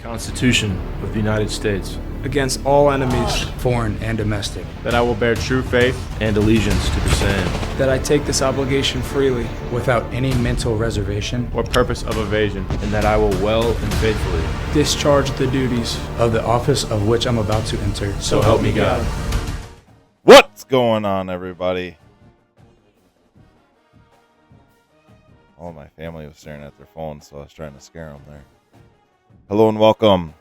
Constitution of the United States, against all enemies, foreign and domestic, that I will bear true faith and allegiance to the same, that I take this obligation freely, without any mental reservation or purpose of evasion, and that I will well and faithfully discharge the duties of the office of which I'm about to enter. So help me God. What's going on, everybody? All of my family was staring at their phones, so I was trying to scare them there. Hello and welcome.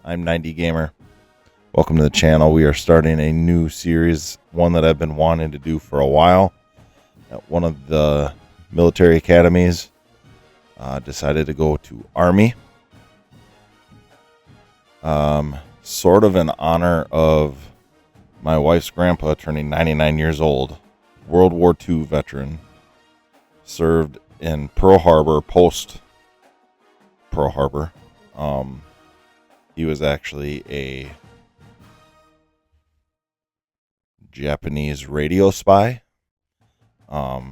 I'm 90 Gamer. Welcome to the channel. We are starting a new series, one that I've been wanting to do for a while. At one of the military academies, decided to go to Army. Sort of in honor of my wife's grandpa turning 99 years old. World War II veteran. Served in Pearl Harbor, post Pearl Harbor. He was actually a Japanese radio spy. What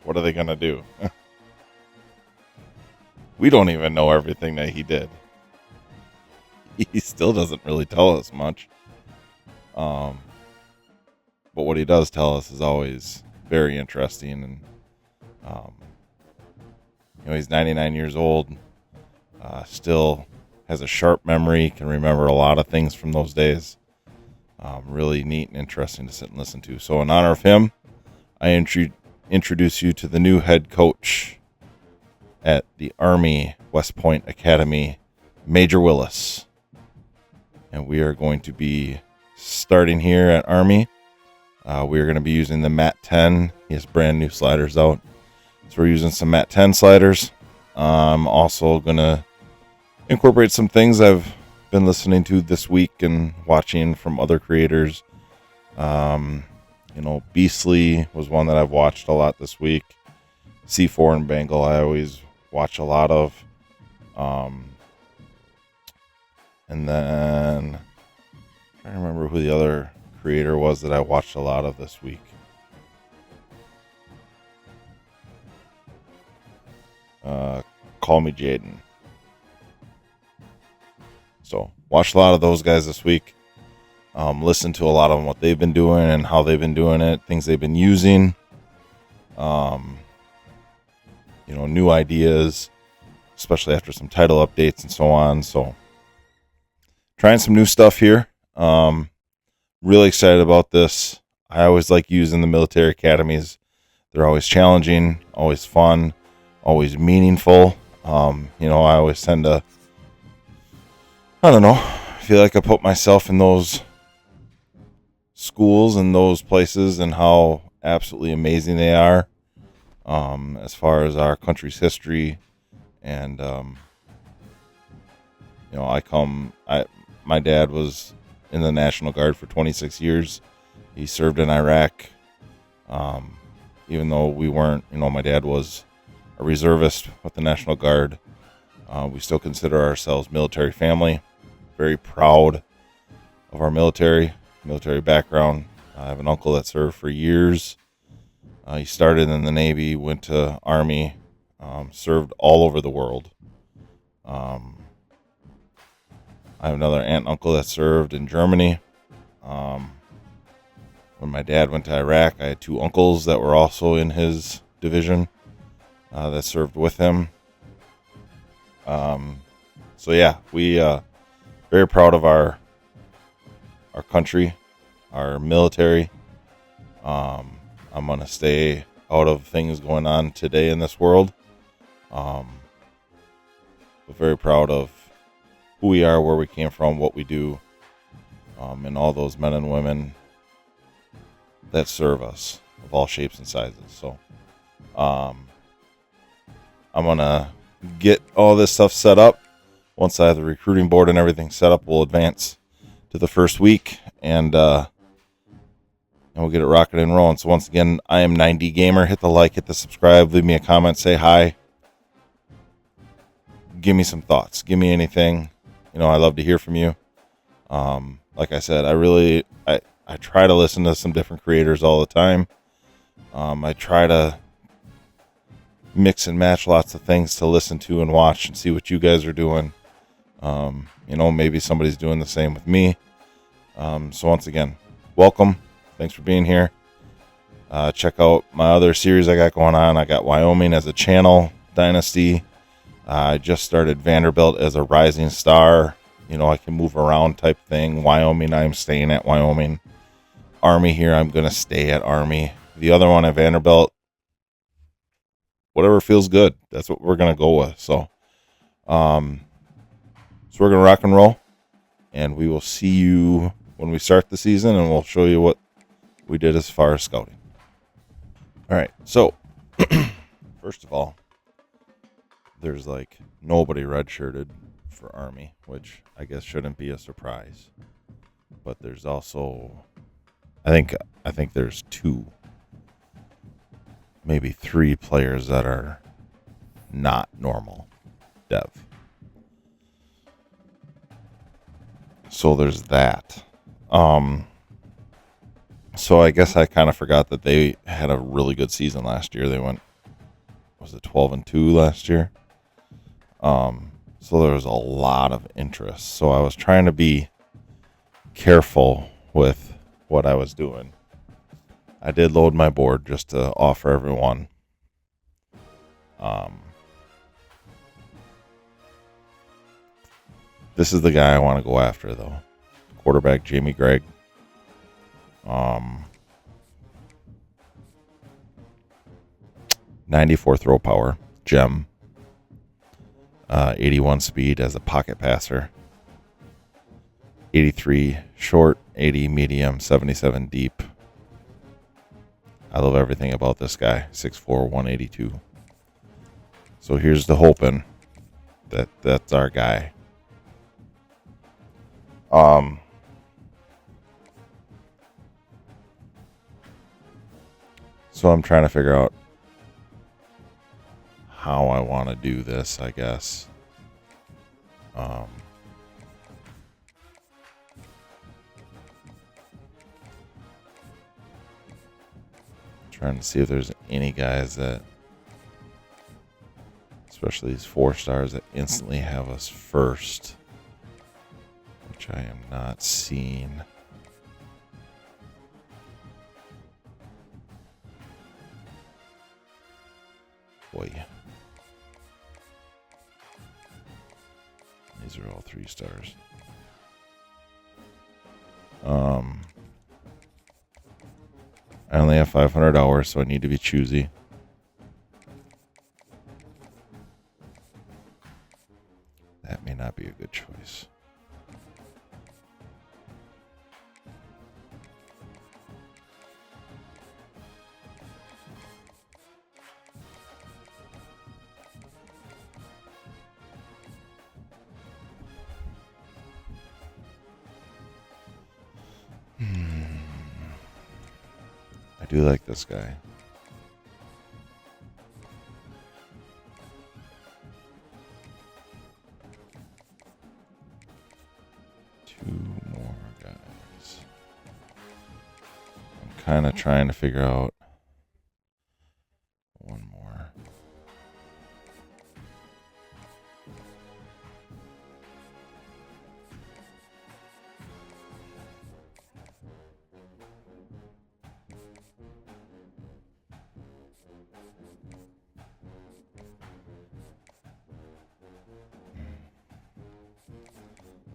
are they gonna do? We don't even know everything that he did. He still doesn't really tell us much. But what he does tell us is always very interesting. And, he's 99 years old, still has a sharp memory, can remember a lot of things from those days. Really neat and interesting to sit and listen to. So in honor of him, I introduce you to the new head coach at the Army West Point Academy, Major Willis. And we are going to be starting here at Army. We are going to be using the Mat 10. He has brand new sliders out. So we're using some Mat 10 sliders. I'm also going to incorporate some things I've been listening to this week and watching from other creators. Beastly was one that I've watched a lot this week. C4 and Bengal I always watch a lot of. And then I don't remember who the other creator was that I watched a lot of this week. Call me Jaden. So watched a lot of those guys this week. Listened to a lot of them, what they've been doing and how they've been doing it, things they've been using. New ideas, especially after some title updates and so on. So trying some new stuff here. Really excited about this. I always like using the military academies. They're always challenging, always fun, always meaningful. I always tend to, feel like I put myself in those schools and those places and how absolutely amazing they are, as far as our country's history. And, my dad was in the National Guard for 26 years. He served in Iraq. Even though we weren't, my dad was a reservist with the National Guard. We still consider ourselves military family. Very proud of our military background. I have an uncle that served for years. He started in the Navy, went to Army, served all over the world. I have another aunt and uncle that served in Germany. When my dad went to Iraq, I had two uncles that were also in his division that served with him. We very proud of our country, our military. I'm going to stay out of things going on today in this world. But very proud of who we are, where we came from, what we do, and all those men and women that serve us of all shapes and sizes. So I'm going to get all this stuff set up. Once I have the recruiting board and everything set up, we'll advance to the first week and we'll get it rocking and rolling. So once again, I am 90 Gamer. Hit the like, hit the subscribe, leave me a comment, say hi. Give me some thoughts. Give me anything. I love to hear from you. Like I said, I try to listen to some different creators all the time. I try to mix and match lots of things to listen to and watch and see what you guys are doing. Maybe somebody's doing the same with me. So once again, welcome. Thanks for being here. Check out my other series I got going on. I got Wyoming as a channel, Dynasty. I just started Vanderbilt as a rising star. I can move around type thing. Wyoming, I'm staying at Wyoming. Army here, I'm going to stay at Army. The other one at Vanderbilt, whatever feels good. That's what we're going to go with. So we're going to rock and roll. And we will see you when we start the season, and we'll show you what we did as far as scouting. All right, so first of all, there's like nobody redshirted for Army, which I guess shouldn't be a surprise. But there's also, I think there's 2, maybe 3 players that are not normal dev. So there's that. So I guess I kind of forgot that they had a really good season last year. They went, was it 12-2 last year? So there was a lot of interest. So I was trying to be careful with what I was doing. I did load my board just to offer everyone. This is the guy I want to go after, though. Quarterback Jamie Gregg. 94 throw power, gem. 81 speed as a pocket passer. 83 short, 80 medium, 77 deep. I love everything about this guy. 6'4", 182. So here's the hoping that that's our guy. So I'm trying to figure out how I want to do this, I guess. Trying to see if there's any guys that, especially these 4 stars, that instantly have us first, which I am not seeing. Boy. These are all 3 stars. I only have 500 hours, so I need to be choosy. That may not be a good choice. I do like this guy. Two more guys. I'm kind of trying to figure out one more.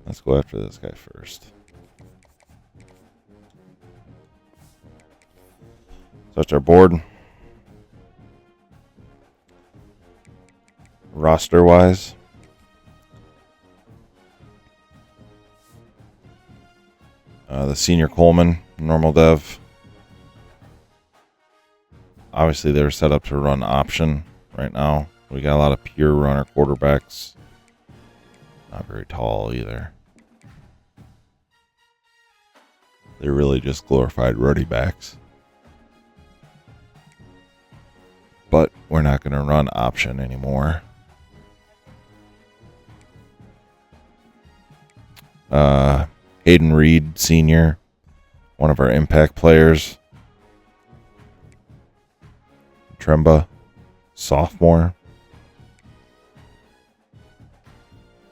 Let's go after this guy first. So that's our board. Roster-wise, the senior Coleman, normal dev. Obviously, they're set up to run option right now. We got a lot of pure runner quarterbacks. Not very tall either. They're really just glorified running backs. But we're not going to run option anymore. Hayden Reed, senior, one of our impact players. Tremba, sophomore.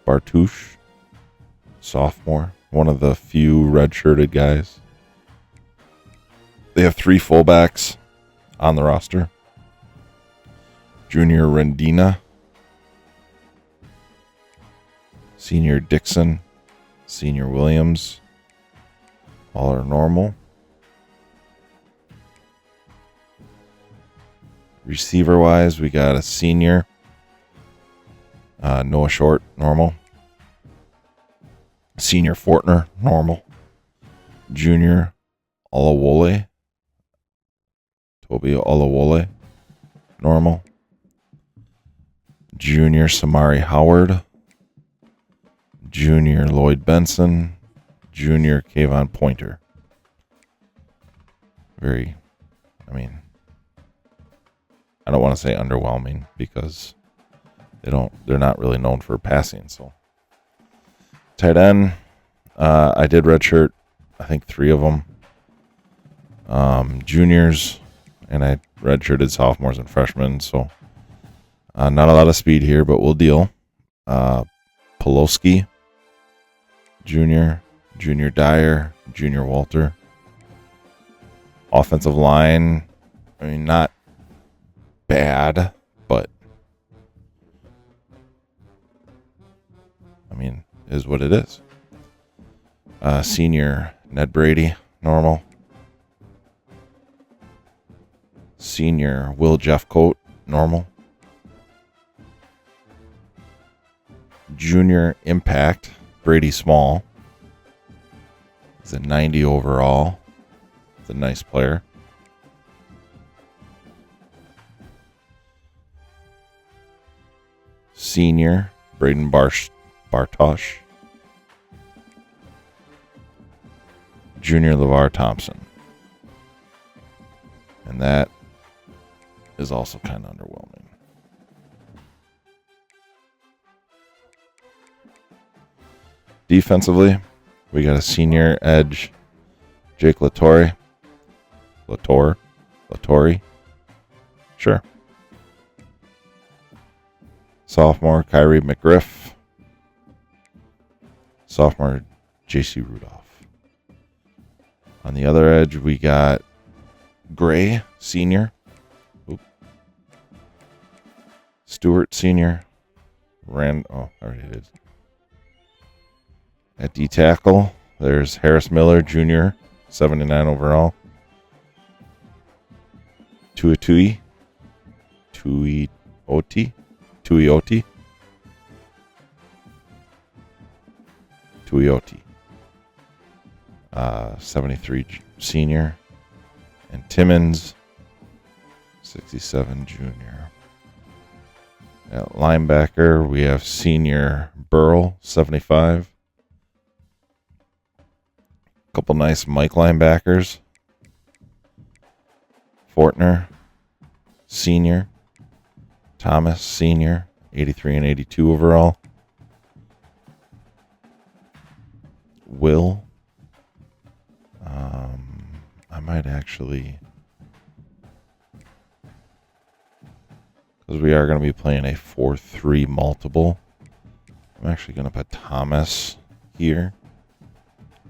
Bartouche, sophomore. One of the few redshirted guys. They have 3 fullbacks on the roster. Junior Rendina, senior Dixon, senior Williams. All are normal. Receiver-wise, we got a senior, Noah Short, normal. Senior Fortner, normal. Junior Olawole, Toby Olawole, normal. Junior Samari Howard. Junior Lloyd Benson. Junior Kayvon Pointer. I don't want to say underwhelming because they're not really known for passing. So tight end, I did redshirt, I think 3 of them. Juniors, and I redshirted sophomores and freshmen. So not a lot of speed here, but we'll deal. Poloski, Junior Dyer, Junior Walter. Offensive line, not bad, but is what it is. Senior Ned Brady, normal. Senior Will Jeffcoat, normal. Junior Impact, Brady Small. He's a 90 overall. He's a nice player. Senior Braden Bartosh. Junior LeVar Thompson. And that is also kind of underwhelming. Defensively, we got a senior edge, Jake Latore. Sure. Sophomore, Kyrie McGriff. Sophomore, J.C. Rudolph. On the other edge, we got Gray, senior. Stewart, senior. I already did. At D tackle, there's Harris Miller, junior, 79 overall. Tuioti. Tuioti. 73 senior. And Timmons, 67 junior. At linebacker, we have senior Burrell, 75. Couple nice Mike linebackers. Fortner, senior. Thomas, senior, 83 and 82 overall. Will. I might actually, because we are going to be playing a 4-3 multiple, I'm actually going to put Thomas here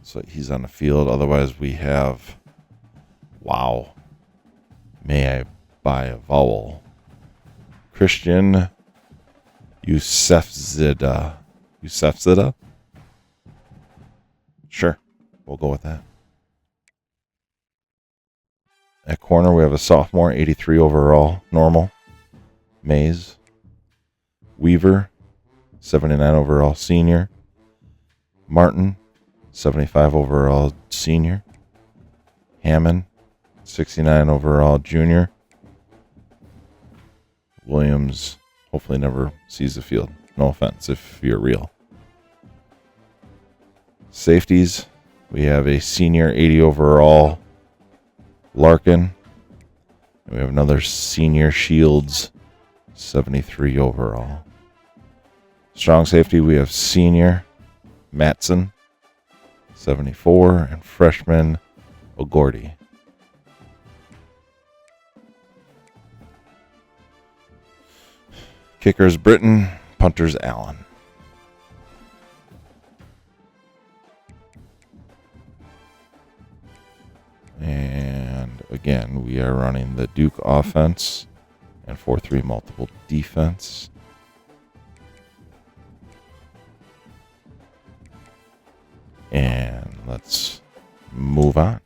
so he's on the field. Otherwise, we have, may I buy a vowel? Christian Yusefzada. Sure, we'll go with that. At corner, we have a sophomore, 83 overall, normal. Mays. Weaver, 79 overall, senior. Martin, 75 overall, senior. Hammond, 69 overall, junior. Williams hopefully never sees the field. No offense if you're real. Safeties, we have a senior 80 overall Larkin. And we have another senior Shields 73 overall. Strong safety, we have senior Matson 74 and freshman O'Gordy. Kickers Britton, punters Allen. And again, we are running the Duke offense and 4-3 multiple defense. And let's move on.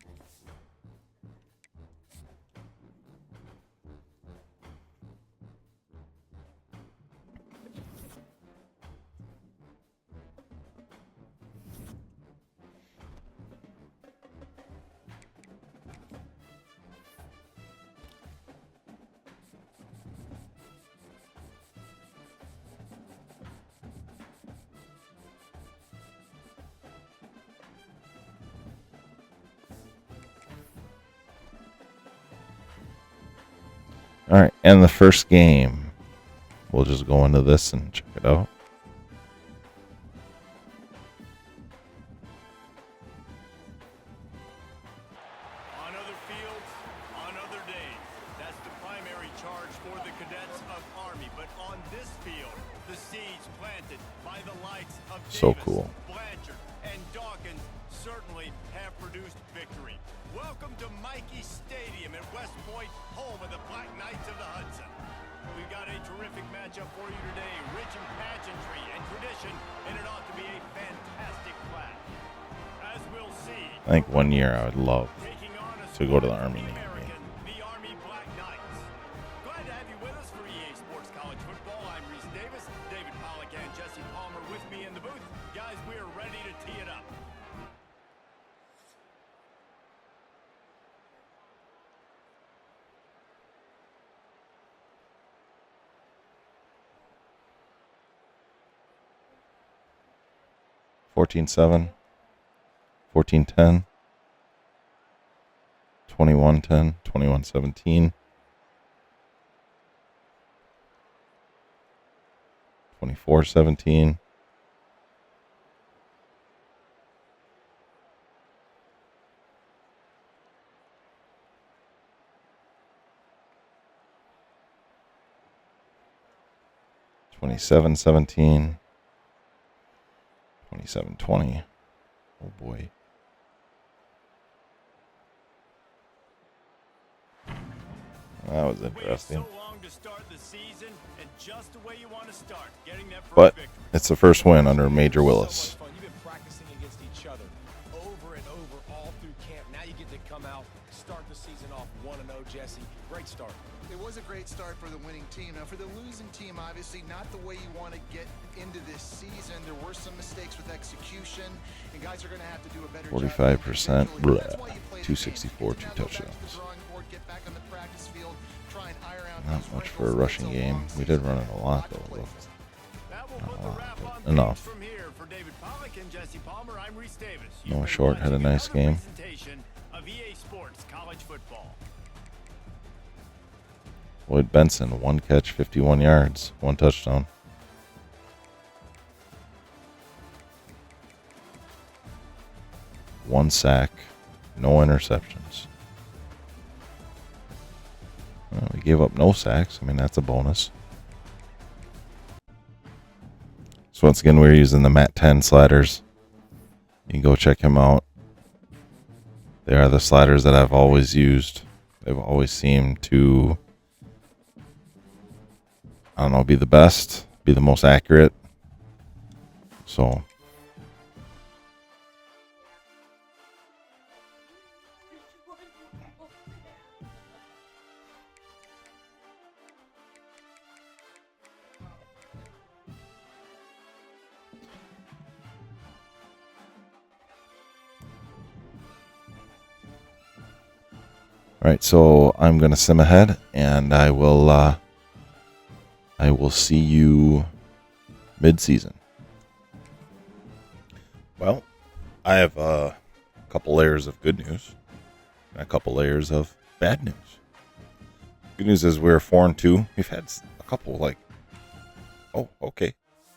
All right, and the first game, we'll just go into this and check it out. On other fields, on other days, that's the primary charge for the cadets of Army. But on this field, the seeds planted by the likes of So Davis, cool. Blanchard, and Dawkins certainly have produced victory. Welcome to Mikey Stadium at West Point, home of the Black Knights of the Hudson. We've got a terrific matchup for you today, rich in pageantry and tradition, and it ought to be a fantastic clash. As we'll see, I think one year I would love taking on a to go to the squad Army from game. American, the Army Black Knights. Glad to have you with us for EA Sports College Football. I'm Reese Davis, David Pollock, and Jesse Palmer with me in the booth. Guys, we are ready to tee it up. $14-7, $14-10, $21-10, $21-17, $24-17, $27-17, 27-20. Oh boy. That was interesting. So long to start the season, and just the way you want to start, getting that first But victory. it's the first win under Major Willis. So much fun. You've been practicing against each other over and over all through camp. Now you get to come out, start the season off 1-0, Jesse. Great start. It was a great start for the winning team. Now, for the losing team, obviously not the way you want to get into this season. There were some mistakes with execution, and guys are going to have to do a better 45%, job. blah, That's why you play the 264, game. two Now go back to the touchdowns. drawing board, get back on the practice field, try and iron out Not those much for a wrinkles. rushing It's a game. long We did season. run it a lot to though. play But for. That will Not put a the lot, wrap but on enough. things from here. For David Pollock and Jesse Palmer, I'm Reese Davis. Noah You've been Short had a watching nice another game. presentation of EA Sports College Football. Lloyd Benson, 1 catch, 51 yards, 1 touchdown. One sack, no interceptions. Well, we gave up no sacks. I mean, that's a bonus. So once again, we're using the Matt 10 sliders. You can go check him out. They are the sliders that I've always used. They've always seemed to, I don't know, be the best, be the most accurate. So all right, so I'm going to sim ahead, and I will see you mid-season. Well, I have a couple layers of good news and a couple layers of bad news. Good news is we're 4-2. We've had a couple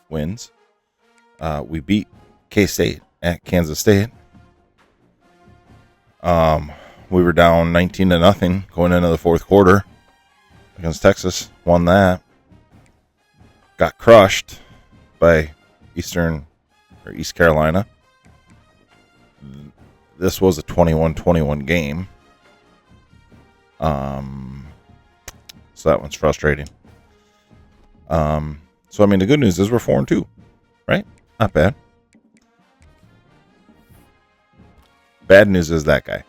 wins. We beat K-State at Kansas State. We were down 19-0 going into the fourth quarter against Texas. Won that. got crushed by East Carolina. This was a 21-21 game. So that one's frustrating. So I mean, the good news is we're 4-2, right? Not bad. Bad news is that guy.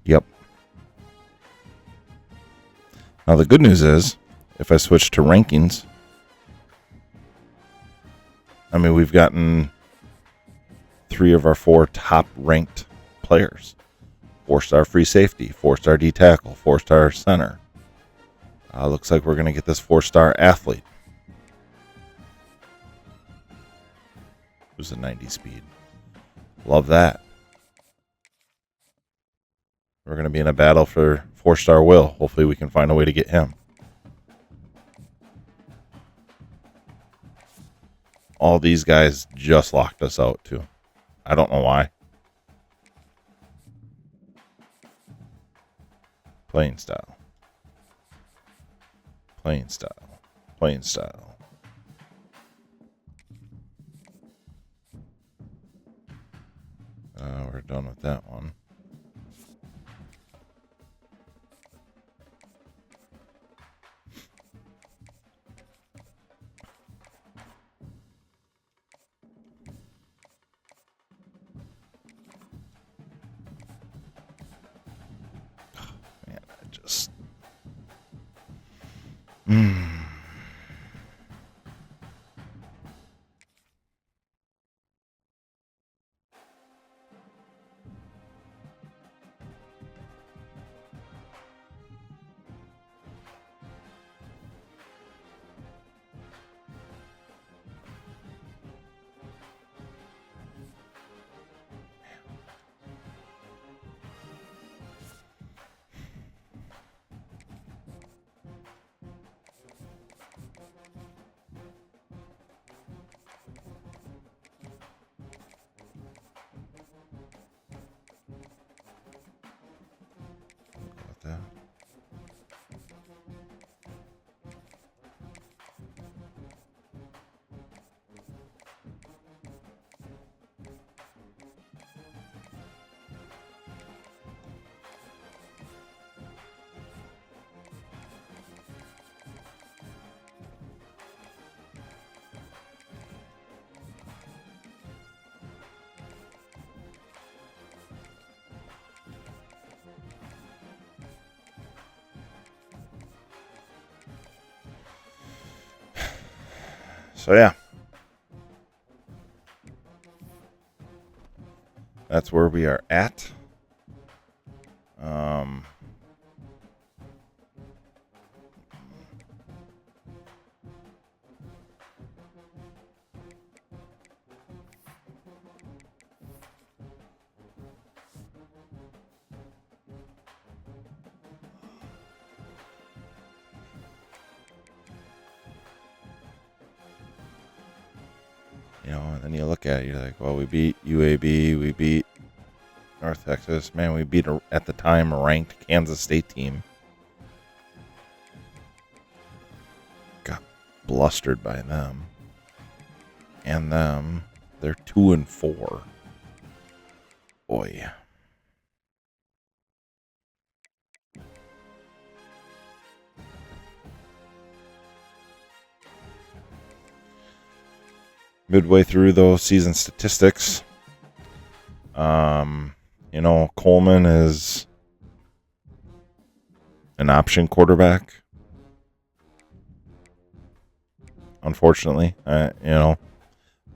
Yep. Now the good news is, if I switch to rankings, I mean, we've gotten 3 of our 4 top-ranked players. 4-star free safety, 4-star D tackle, 4-star center. Looks like we're going to get this 4-star athlete. Who's a 90 speed. Love that. We're going to be in a battle for 4-star Will. Hopefully we can find a way to get him. All these guys just locked us out, too. I don't know why. Playing style. Playing style. Playing style. We're done with that one. That. So yeah, that's where we are at. You know, and then you look at it, you're like, well, we beat UAB, we beat North Texas. Man, we beat, at the time, a ranked Kansas State team. Got blustered by them. And them, they're 2-4. Boy. Midway through those season statistics, you know, Coleman is an option quarterback. Unfortunately, you know,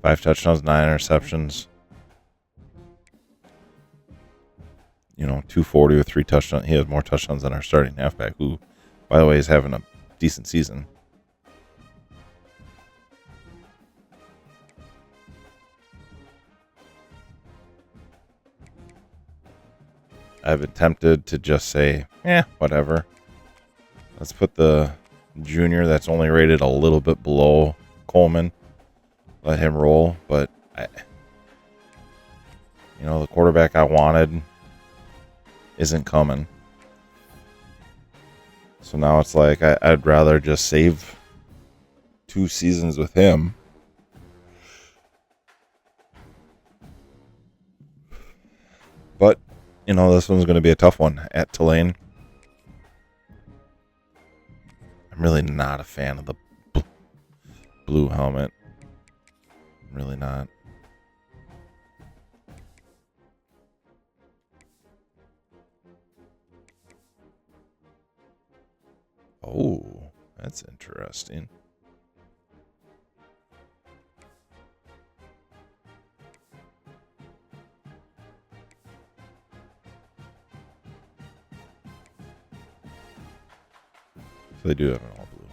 5 touchdowns, 9 interceptions. You know, 240 with 3 touchdowns. He has more touchdowns than our starting halfback, who, by the way, is having a decent season. I've been tempted to just say, whatever. Let's put the junior that's only rated a little bit below Coleman. Let him roll. But, you know, the quarterback I wanted isn't coming. So now it's like I'd rather just save 2 seasons with him. But, you know, this one's going to be a tough one at Tulane. I'm really not a fan of the blue helmet. I'm really not. Oh, that's interesting. So they do have an all blue.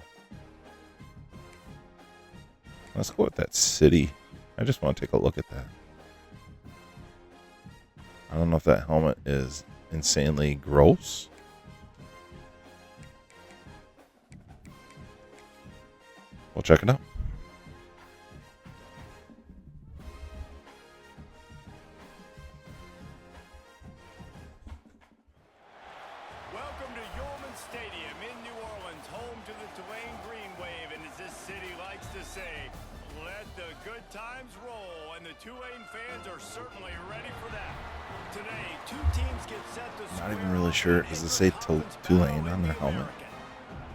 Let's go with that city. I just want to take a look at that. I don't know if that helmet is insanely gross. We'll check it out. Welcome to Yulman Stadium in New Orleans, home to the Tulane Green Wave, and as this city likes to say, let the good times roll, and the Tulane fans are certainly ready for that. Today, 2 teams get set to Not even really sure. Does it say Tulane on their helmet?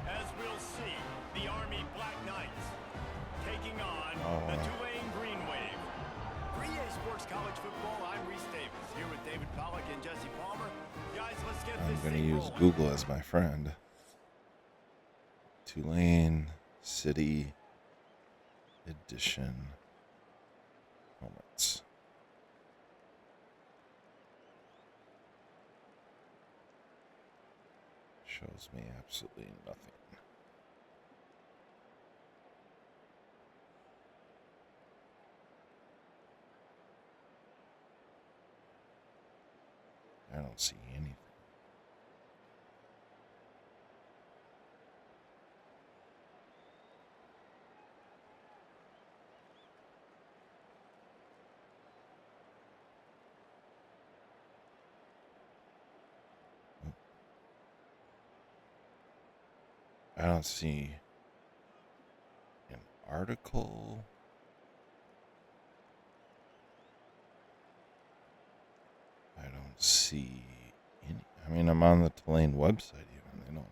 As we'll see, the Army Black Knights taking on the Tulane Green Wave. For EA Sports College Football, I'm Reese Davis, here with David Pollack and Jesse Palmer. Guys, let's get I'm this going to thing use rolling. Google as my friend. Tulane City Edition helmets. Shows me absolutely nothing. I don't see anything. I don't see an article. I don't see any. I mean, I'm on the Tulane website even. They don't.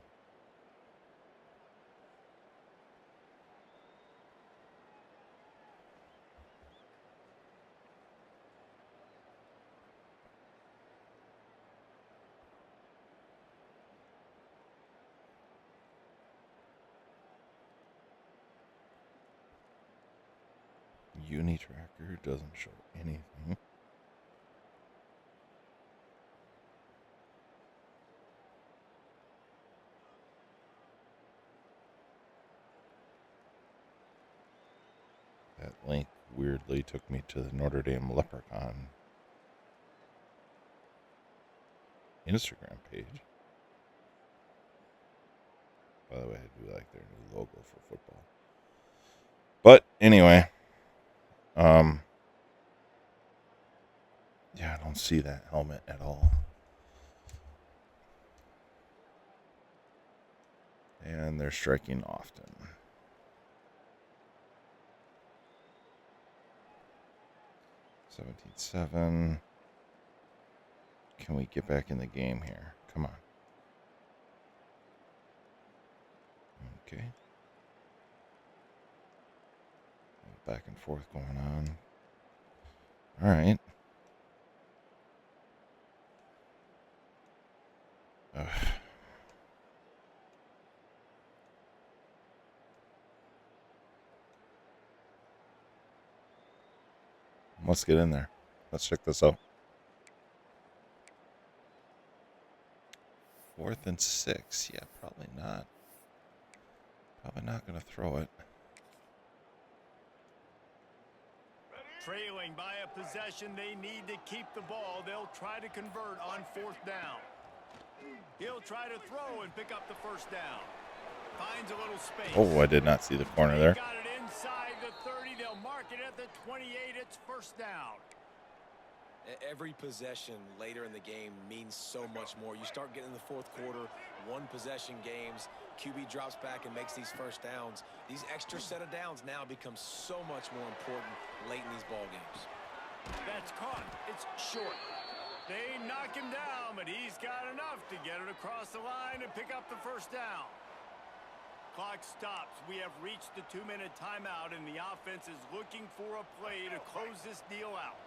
Unitracker doesn't show anything. That link weirdly took me to the Notre Dame Leprechaun Instagram page. By the way, I do like their new logo for football. But anyway, yeah, I don't see that helmet at all. And they're striking often. 17-7. Can we get back in the game here? Come on. Okay. Back and forth going on. All right. Let's get in there. Let's check this out. 4th and 6. Yeah, probably not. Probably not going to throw it. Trailing by a possession, they need to keep the ball. They'll try to convert on 4th down. He'll try to throw and pick up the 1st down. Finds a little space. Oh, I did not see the corner there. Got it inside the 30. They'll mark it at the 28. It's 1st down. Every possession later in the game means so much more. You start getting in the fourth quarter, one possession games, QB drops back and makes these first downs. These extra set of downs now become so much more important late in these ball games. That's caught. It's short. They knock him down, but he's got enough to get it across the line and pick up the first down. Clock stops. We have reached the 2-minute timeout, and the offense is looking for a play to close this deal out.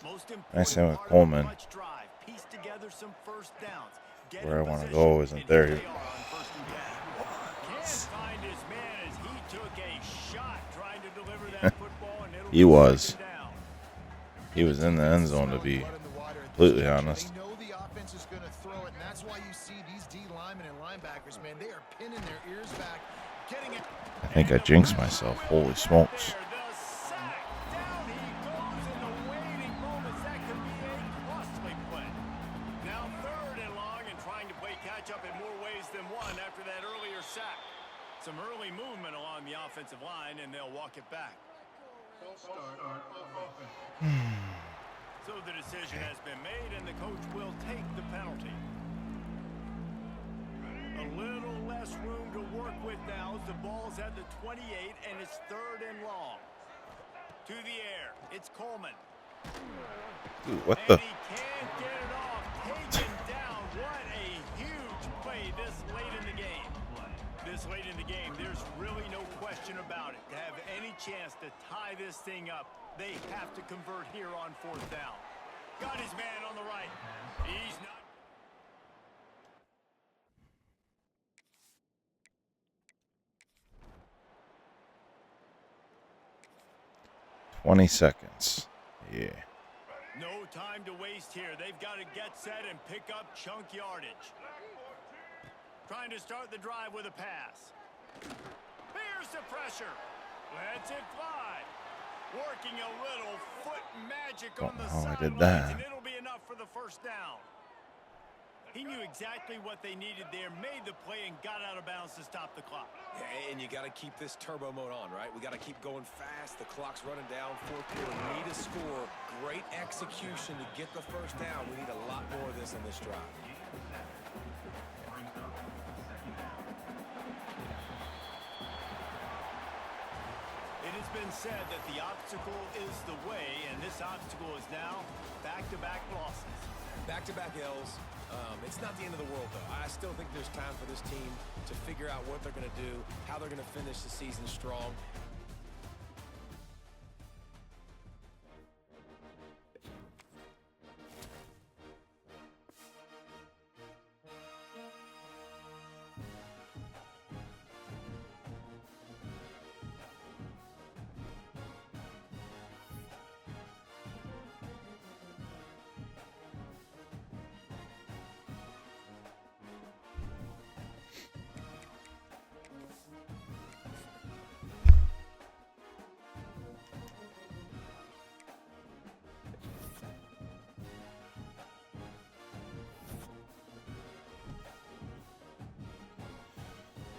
Most Nice thing important with part Coleman. of the clutch drive. Piece together some first downs. Get Where I in want to position, go isn't and there here yet. they are on first and 10. Can't find his man as he took a shot trying to deliver that football, and it'll He be was. second down. He was in the end zone, to be completely honest. They know the offense is going to throw it, and that's why you see these D linemen and linebackers, man, they are pinning their ears back, getting it. I think I jinxed myself. Holy smokes. There, the sack. Down he goes in the waiting moments. That could be a costly play. Now 3rd and long, and trying to play catch up in more ways than one after that earlier sack. Some early movement along the offensive line, and they'll walk it back. So the decision has been made, and the coach will take the penalty. A little less room to work with now as the ball's at the 28, and it's 3rd and long. To the air, it's Coleman. Dude, what And the? he can't get it off. Taken down. What a huge play this late in the game. This late in the game, there's really no question about it. To have any chance to tie this thing up, they have to convert here on 4th down. Got his man on the right. He's not. 20 seconds. Yeah. No time to waste here. They've got to get set and pick up chunk yardage. Trying to start the drive with a pass. Here's the pressure. Lets it fly. Working a little foot magic on the Oh, I did sidelines, that. and it'll be enough for the first down. He knew exactly what they needed there, made the play, and got out of bounds to stop the clock. Yeah, and you got to keep this turbo mode on, right? We got to keep going fast. The clock's running down. Fourth quarter, we need a score. Great execution to get the first down. We need a lot more of this on this drive. It has been said that the obstacle is the way, and this obstacle is now back-to-back losses. Back-to-back L's. It's not the end of the world, though. I still think there's time for this team to figure out what they're going to do, how they're going to finish the season strong.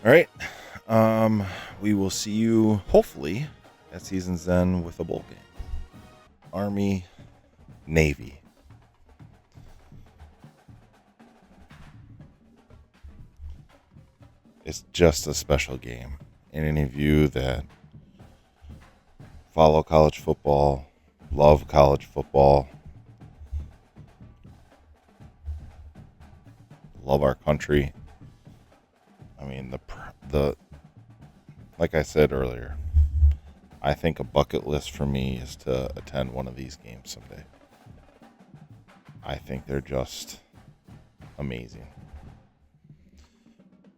All right. We will see you hopefully at season's end with a bowl game. Army, Navy. It's just a special game. And any of you that follow college football, love college football, love our country. I mean, the like I said earlier, I think a bucket list for me is to attend one of these games someday. I think they're just amazing.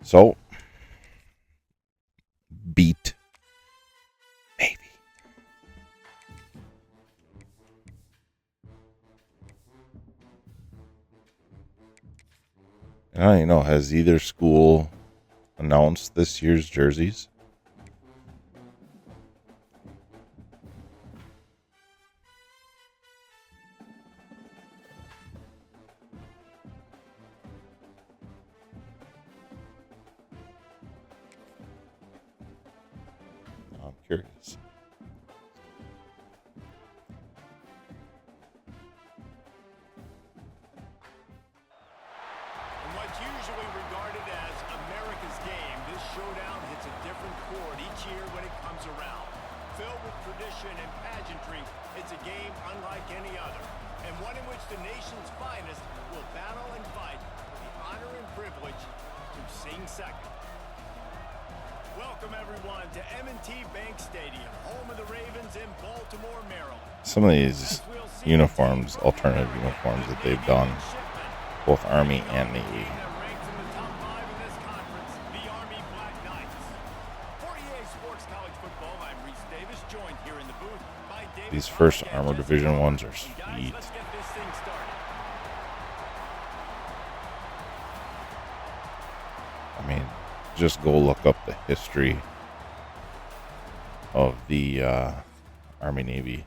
So, beat Navy. And I don't even know, has either school announced this year's jerseys? I'm curious. tradition and pageantry, it's a game unlike any other, and one in which the nation's finest will battle and fight for the honor and privilege to sing second. Welcome, everyone, to M&T Bank Stadium, home of the Ravens in Baltimore, Maryland. Some of these uniforms, alternative uniforms that they've done, both Army and Navy. These first Armor Division ones are sweet. I mean, just go look up the history of the Army Navy.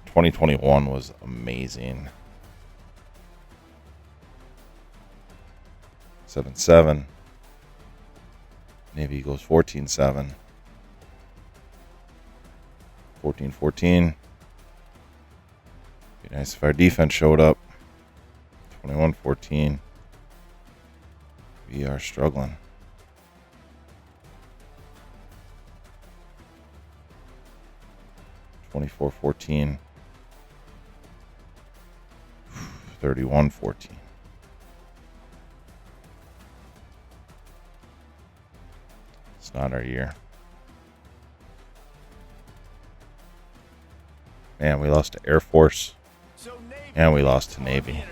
2021 was amazing. 7-7. Navy goes 14-7. 14-14. Be nice if our defense showed up. 21-14. We are struggling. 24-14. 31-14. It's not our year. Man, we lost to Air Force. And we lost to Navy.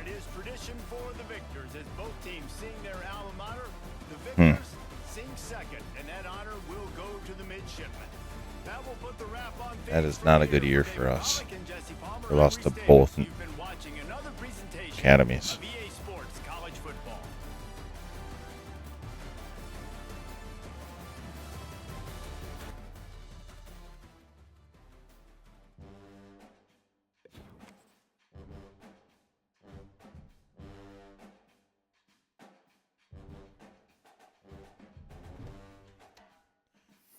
That is not a good year for us. We lost to both academies.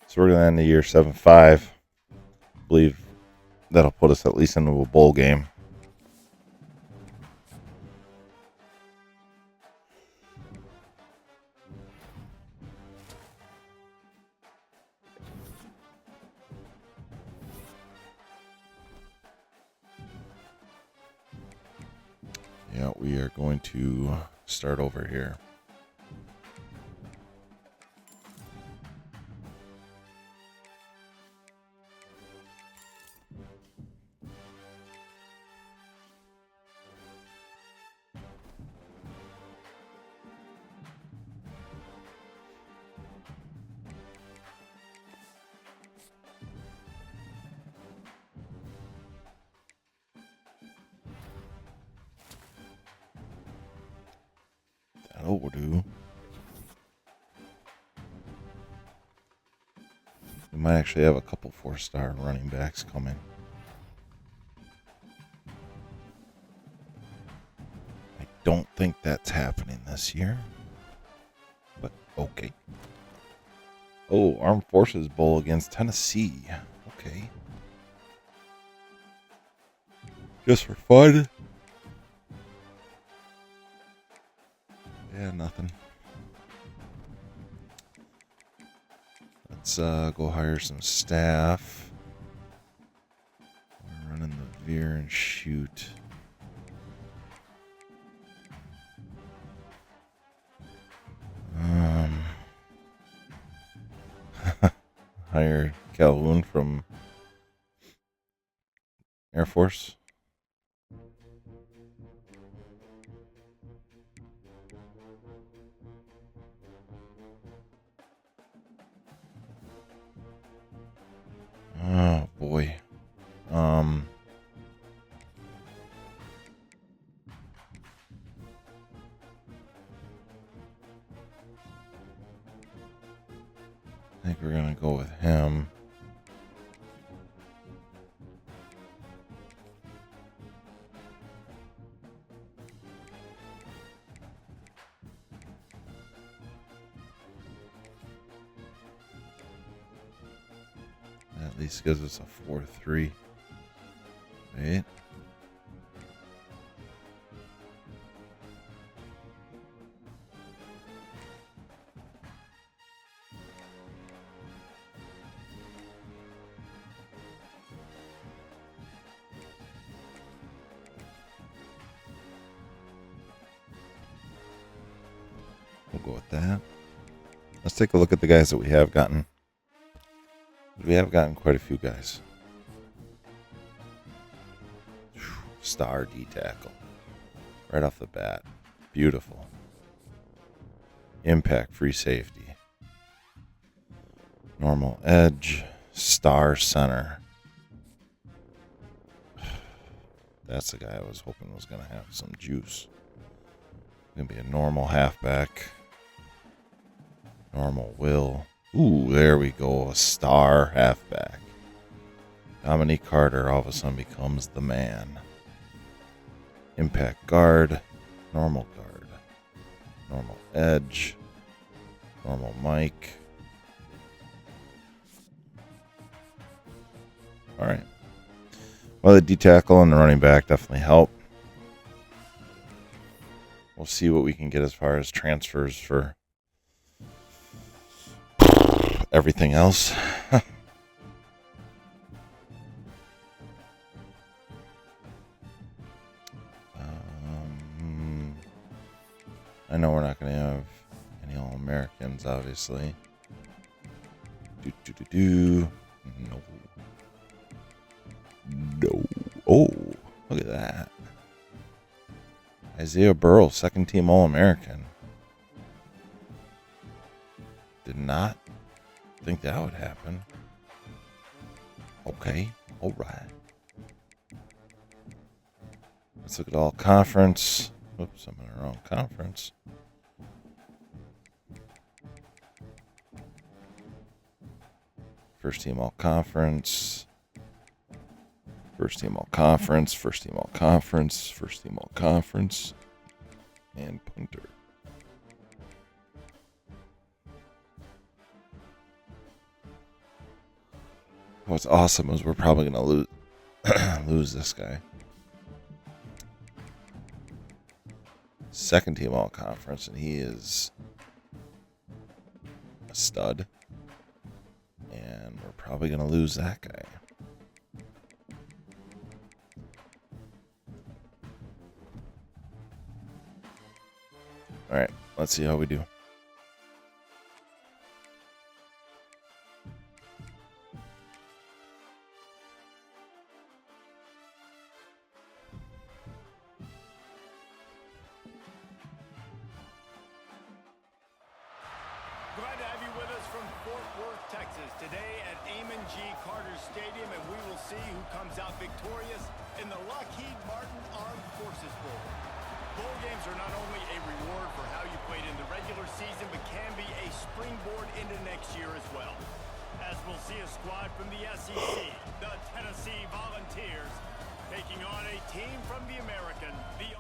So we're going to end the year 7-5. Believe that'll put us at least into a bowl game. Yeah, we are going to start over here. That'll do. We might actually have a couple 4-star running backs coming. I don't think that's happening this year. But okay. Oh, Armed Forces Bowl against Tennessee. Okay. Just for fun. Yeah, nothing. Let's go hire some staff. We're running the veer and shoot. Hire Calhoun from Air Force. Oh boy. I think we're gonna go with him. At least gives us a 4-3. Right? We'll go with that. Let's take a look at the guys that we have gotten. We have gotten quite a few guys. Star D tackle. Right off the bat. Beautiful. Impact free safety. Normal edge. Star center. That's the guy I was hoping was going to have some juice. Going to be a normal halfback. Normal Will. Ooh, there we go. A star halfback. Dominique Carter all of a sudden becomes the man. Impact guard. Normal guard. Normal edge. Normal Mike. All right. Well, the D-tackle and the running back definitely help. We'll see what we can get as far as transfers for everything else. I know we're not going to have any All-Americans, obviously. No. No. Oh, look at that. Isaiah Burrow, second team All-American. Did not think that would happen. Okay, all right. Let's look at all conference. Oops, I'm in the wrong conference. First team all conference. First team all conference. First team all conference. First team all conference. And punter. What's awesome is we're probably going to lose lose this guy. Second team all conference, and he is a stud. And we're probably going to lose that guy. All right, let's see how we do. Glad to have you with us from Fort Worth, Texas, today at Amon G. Carter Stadium, and we will see who comes out victorious in the Lockheed Martin Armed Forces Bowl. Bowl games are not only a reward for how you played in the regular season, but can be a springboard into next year as well. As we'll see a squad from the SEC, the Tennessee Volunteers, taking on a team from the American, the...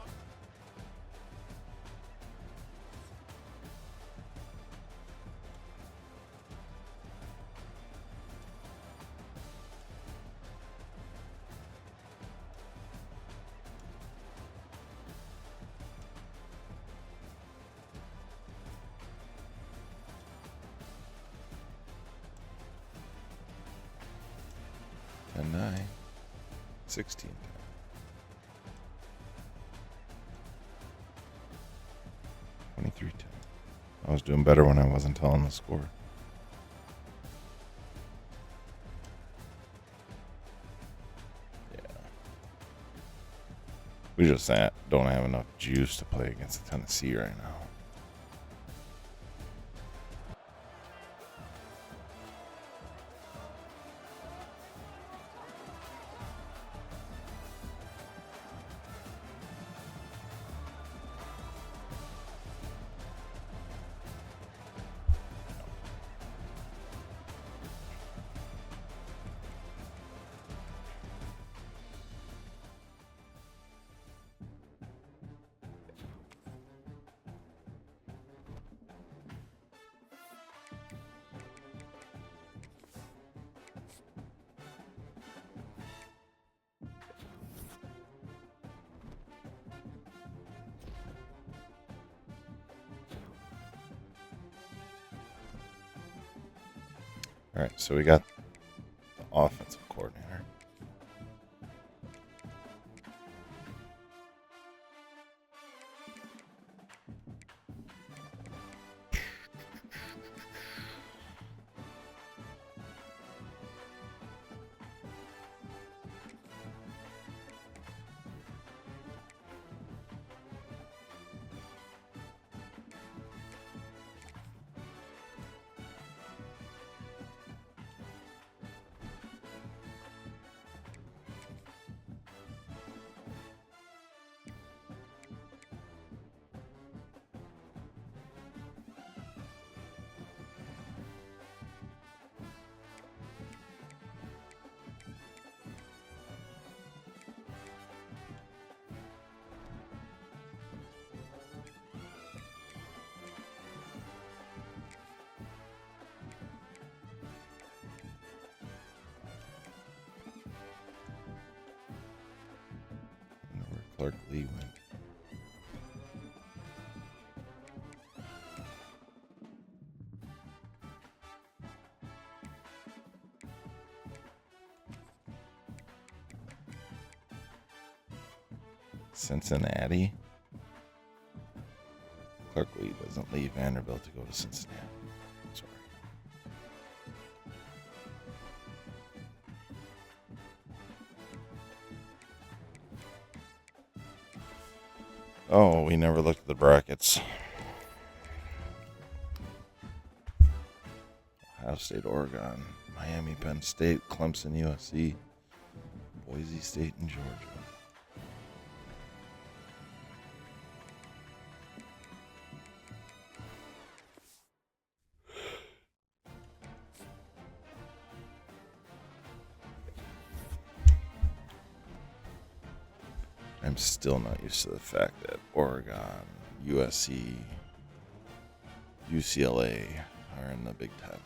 And 9, 16. I was doing better when I wasn't telling the score. Yeah. We just don't have enough juice to play against Tennessee right now. All right, so we got the offensive coordinator. Clark Lee win? Cincinnati? Clark Lee doesn't leave Vanderbilt to go to Cincinnati. Sorry. Oh, we never looked at the brackets. Ohio State, Oregon, Miami, Penn State, Clemson, USC, Boise State, and Georgia. I'm still not used to the fact that Oregon, USC, UCLA are in the Big Ten.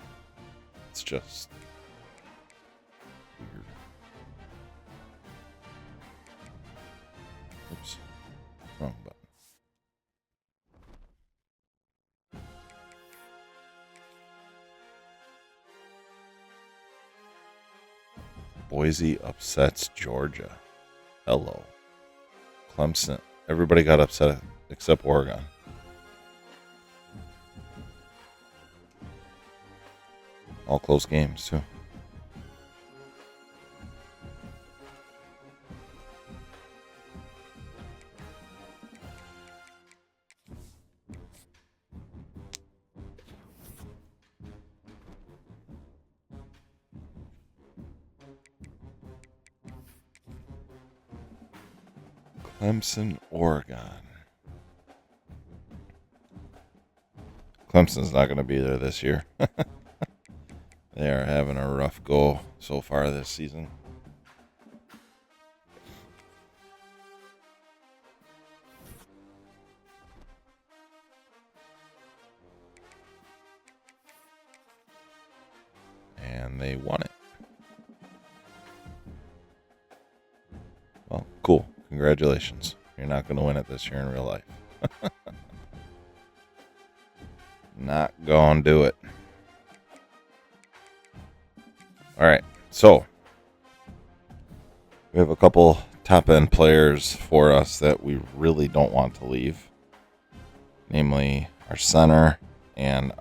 It's just weird. Oops. Wrong button. Boise upsets Georgia. Hello. Clemson. Everybody got upset except Oregon. All close games, too. Clemson, Oregon. Clemson's not going to be there this year. They are having a rough go so far this season. And they won it. Well, cool. Congratulations. You're not going to win it this year in real life. Not going to do it. All right. So, we have a couple top-end players for us that we really don't want to leave. Namely, our center and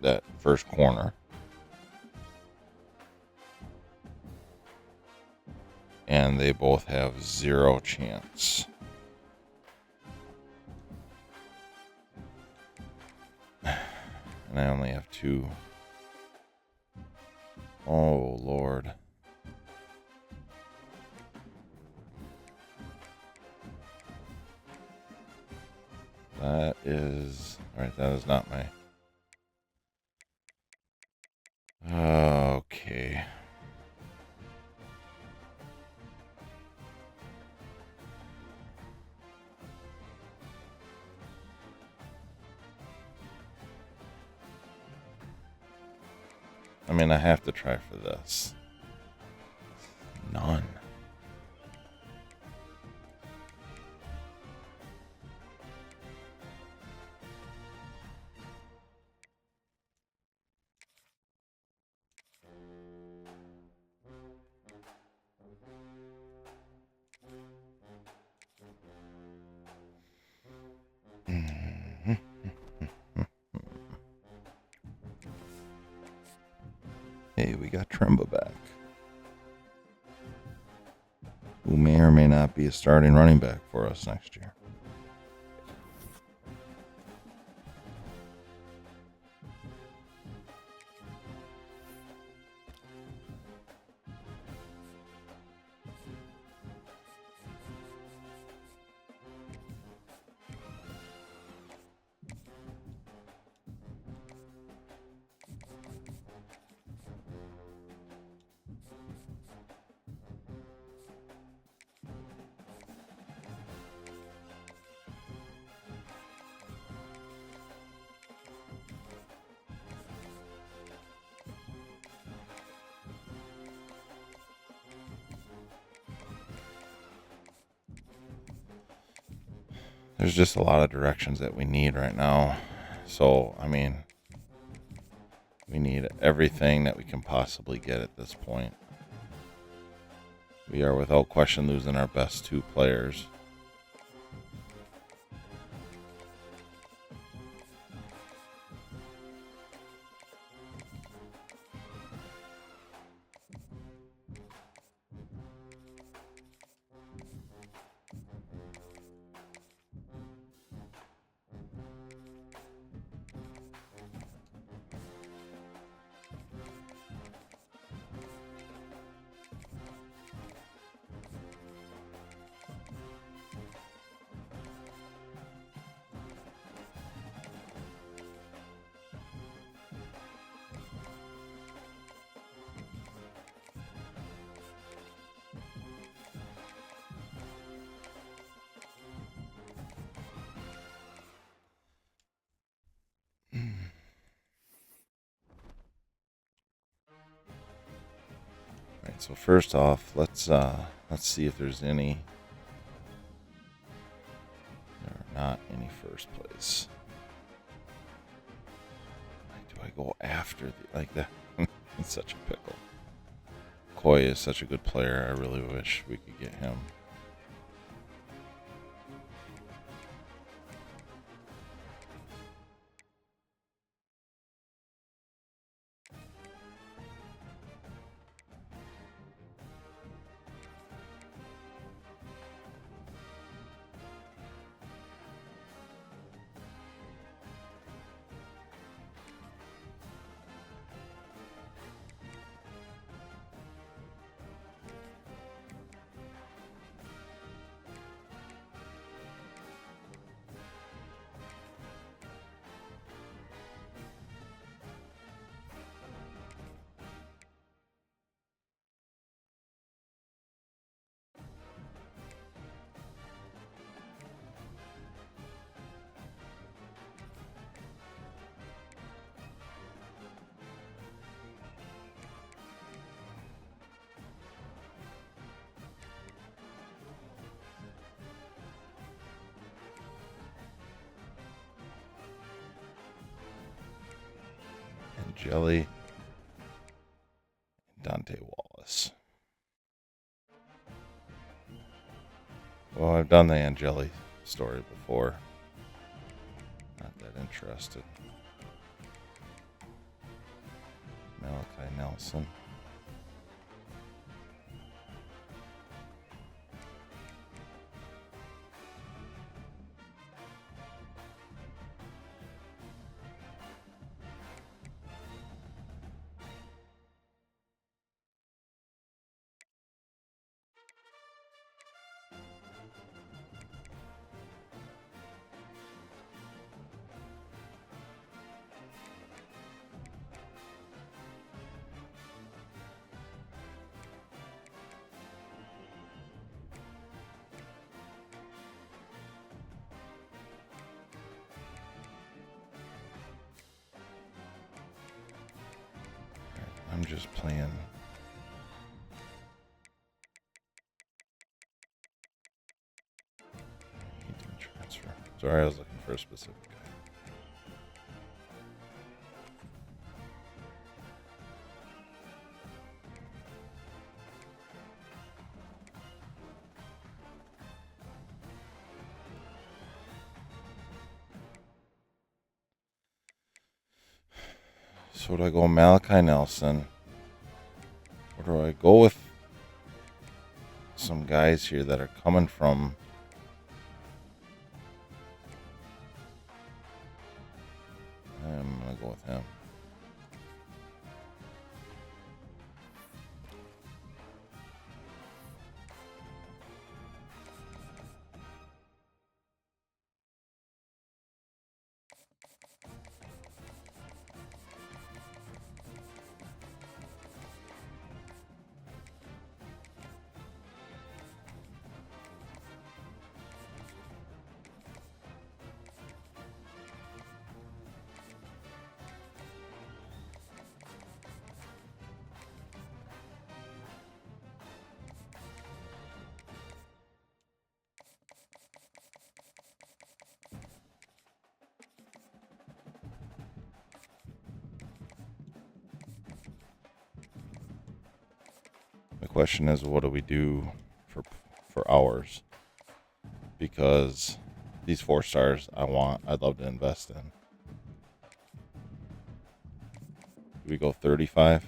that first corner. And they both have 0 chance. And I only have 2. Oh, Lord. That is... Alright, that is not my... Okay. I mean, I have to try for this. None. Hey, we got Tremba back, who may or may not be a starting running back for us next year. there's just a lot of directions that we need right now. So, I mean, we need everything that we can possibly get at this point. We are without question losing our best 2 players. Alright, so first off, let's see if there's any. There are not any first place. Do I go after like that? It's such a pickle. Coy is such a good player. I really wish we could get him. Jelly, Dante Wallace. Well, I've done the Angeli story before. Not that interested. Malachi Nelson. I'm just playing. He didn't transfer. Sorry, I was looking for a specific guy. So do I go Malachi Nelson? Or do I go with some guys here that are coming from I'm going to go with him. The question is, what do we do for ours? Because these 4 stars I'd love to invest in. Do we go 35?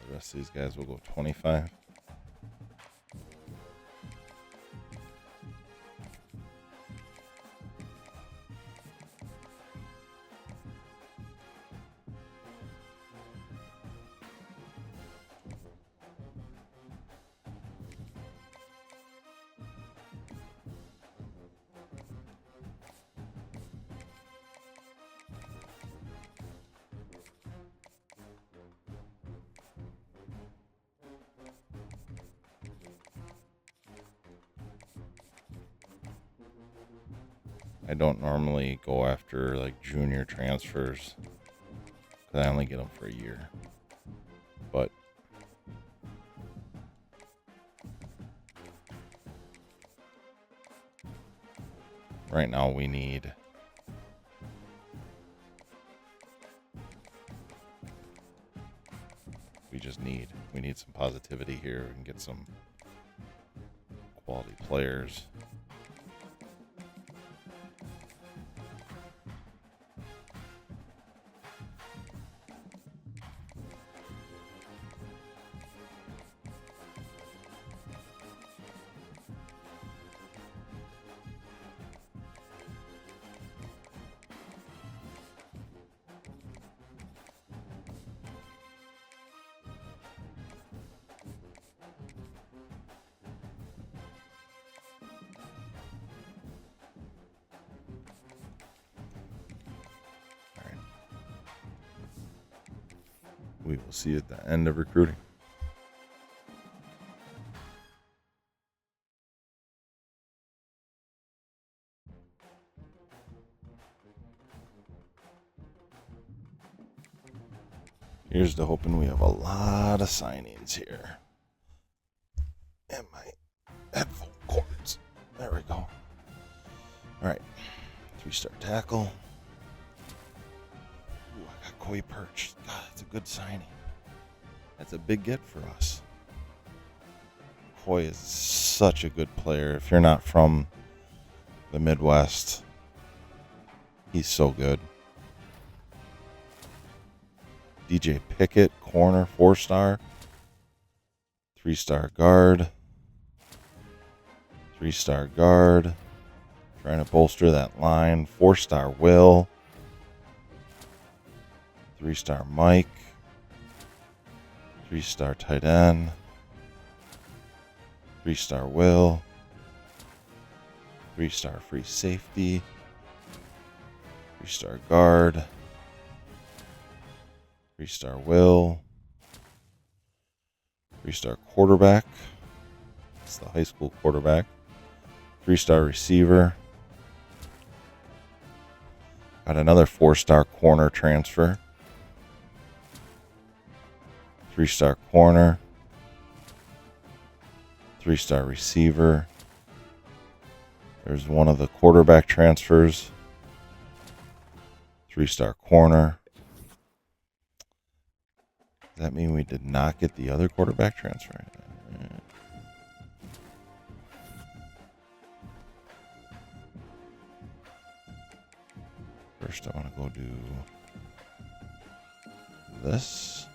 The rest of these guys will go 25. I don't normally go after like junior transfers because I only get them for a year. But right now we need some positivity here and get some quality players. We will see at the end of recruiting. Here's to hoping we have a lot of signings here. And my headphone cords. There we go. All right. 3-star tackle. Ooh, I got Koi Perch. God, that's a good signing. That's a big get for us. Koi is such a good player. If you're not from the Midwest, he's so good. DJ Pickett, corner, 4-star. 3-star guard. 3-star guard. Trying to bolster that line. 4-star Will. 3-star Mike. 3-star tight end. 3-star Will. 3-star free safety. 3-star guard. 3-star Will. 3-star quarterback. It's the high school quarterback. 3-star receiver. Got another 4-star corner transfer. 3-star corner. 3-star receiver. There's one of the quarterback transfers. 3-star corner. Does that mean we did not get the other quarterback transfer? First, I want to go do this.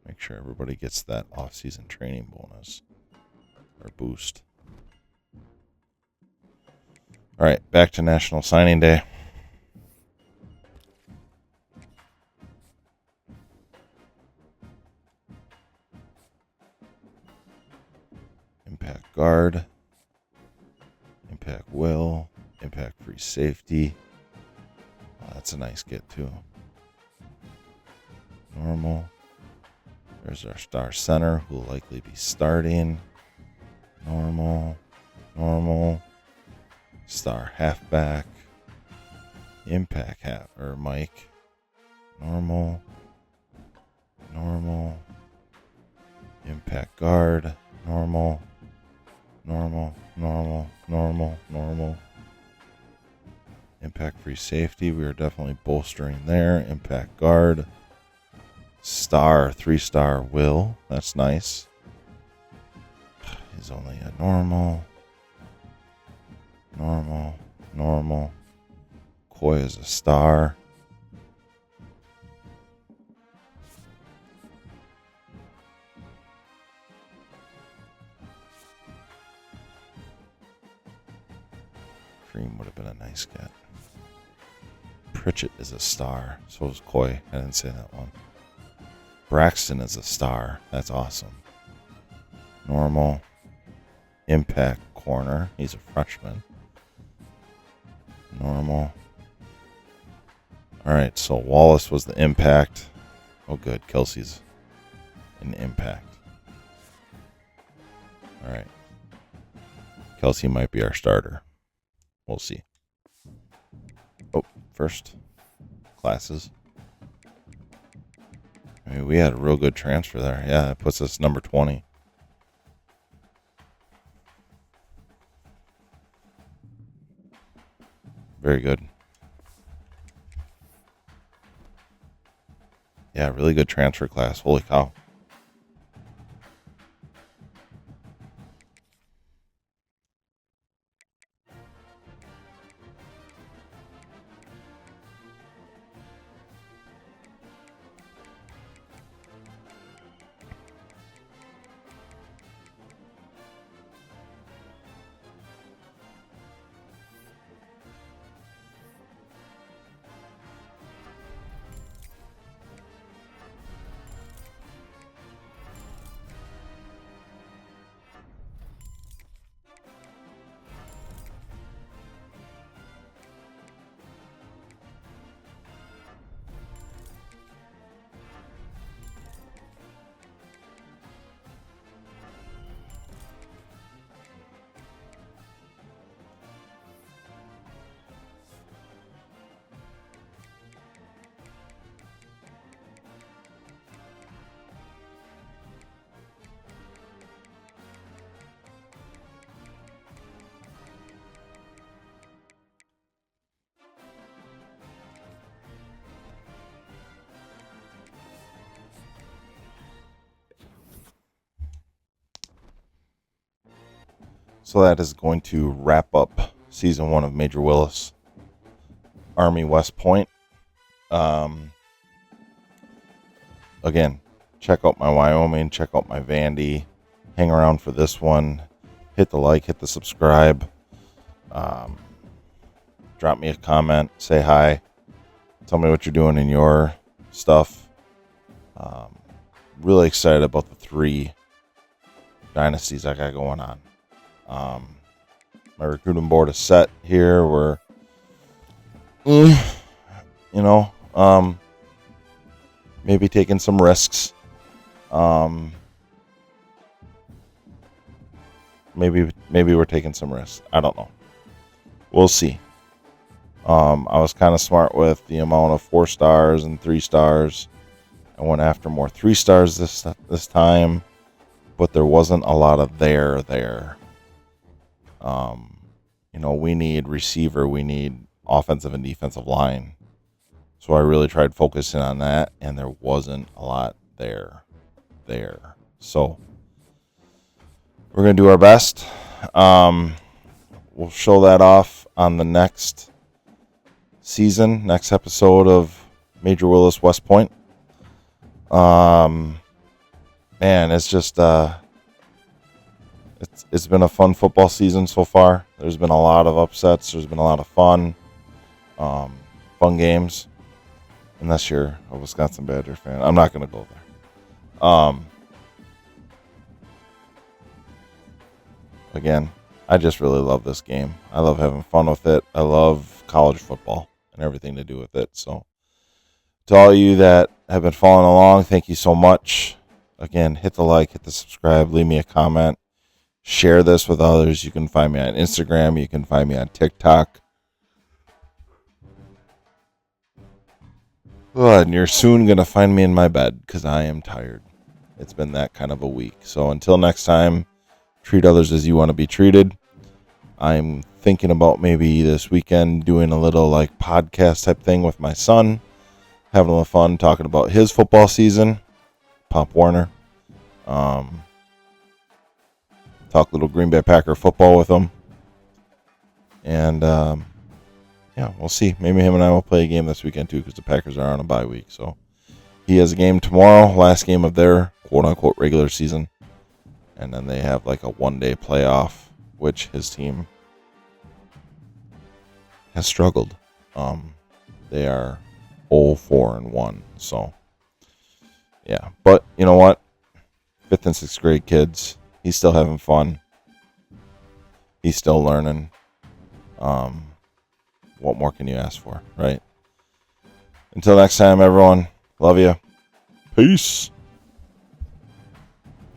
Make sure everybody gets that off-season training bonus or boost. All right, back to National Signing Day. Impact guard. Impact Will. Impact free safety. Oh, that's a nice get too. Normal. There's our star center who will likely be starting. Normal. Normal. Star halfback. Impact half or Mike. Normal. Normal. Impact guard. Normal. Normal. Normal. Normal. Normal. Impact free safety. We are definitely bolstering there. Impact guard. Star. 3-star Will. That's nice. He's only a normal. Normal. Normal. Koi is a star. Cream would have been a nice get. Pritchett is a star. So is Koi. I didn't say that one. Braxton is a star. That's awesome. Normal. Impact corner. He's a freshman. Normal. All right, so Wallace was the impact. Oh, good. Kelsey's an impact. All right. Kelsey might be our starter. We'll see. Oh, first classes. I mean, we had a real good transfer there. Yeah, that puts us number 20. Very good. Yeah, really good transfer class. Holy cow. So that is going to wrap up season 1 of Major Willis Army West Point. Again, check out my Wyoming, check out my Vandy, hang around for this one, hit the like, hit the subscribe, drop me a comment, say hi, tell me what you're doing in your stuff. Really excited about the 3 dynasties I got going on. My recruiting board is set here. We're, maybe taking some risks. Maybe we're taking some risks. I don't know. We'll see. I was kind of smart with the amount of 4 stars and 3 stars. I went after more 3 stars this time, but there wasn't a lot of there. We need receiver, we need offensive and defensive line. So I really tried focusing on that, and there wasn't a lot there. So we're going to do our best. We'll show that off on the next episode of Major Willis West Point. Man, it's just it's been a fun football season so far. There's been a lot of upsets. There's been a lot of fun games. Unless you're a Wisconsin Badger fan, I'm not going to go there. Again, I just really love this game. I love having fun with it. I love college football and everything to do with it. So to all of you that have been following along, thank you so much. Again, hit the like, hit the subscribe, leave me a comment, share this with others. You can find me on Instagram. You can find me on TikTok. And you're soon going to find me in my bed because I am tired. It's been that kind of a week. So until next time, treat others as you want to be treated. I'm thinking about maybe this weekend doing a little like podcast type thing with my son, having a little fun talking about his football season, Pop Warner. Talk a little Green Bay Packer football with him. And yeah, we'll see. Maybe him and I will play a game this weekend too because the Packers are on a bye week. So he has a game tomorrow, last game of their quote-unquote regular season. And then they have like a one-day playoff, which his team has struggled. They are 0-4-1. So, yeah. But you know what? 5th and 6th grade kids, he's still having fun. He's still learning. What more can you ask for, right? Until next time, everyone. Love you. Peace.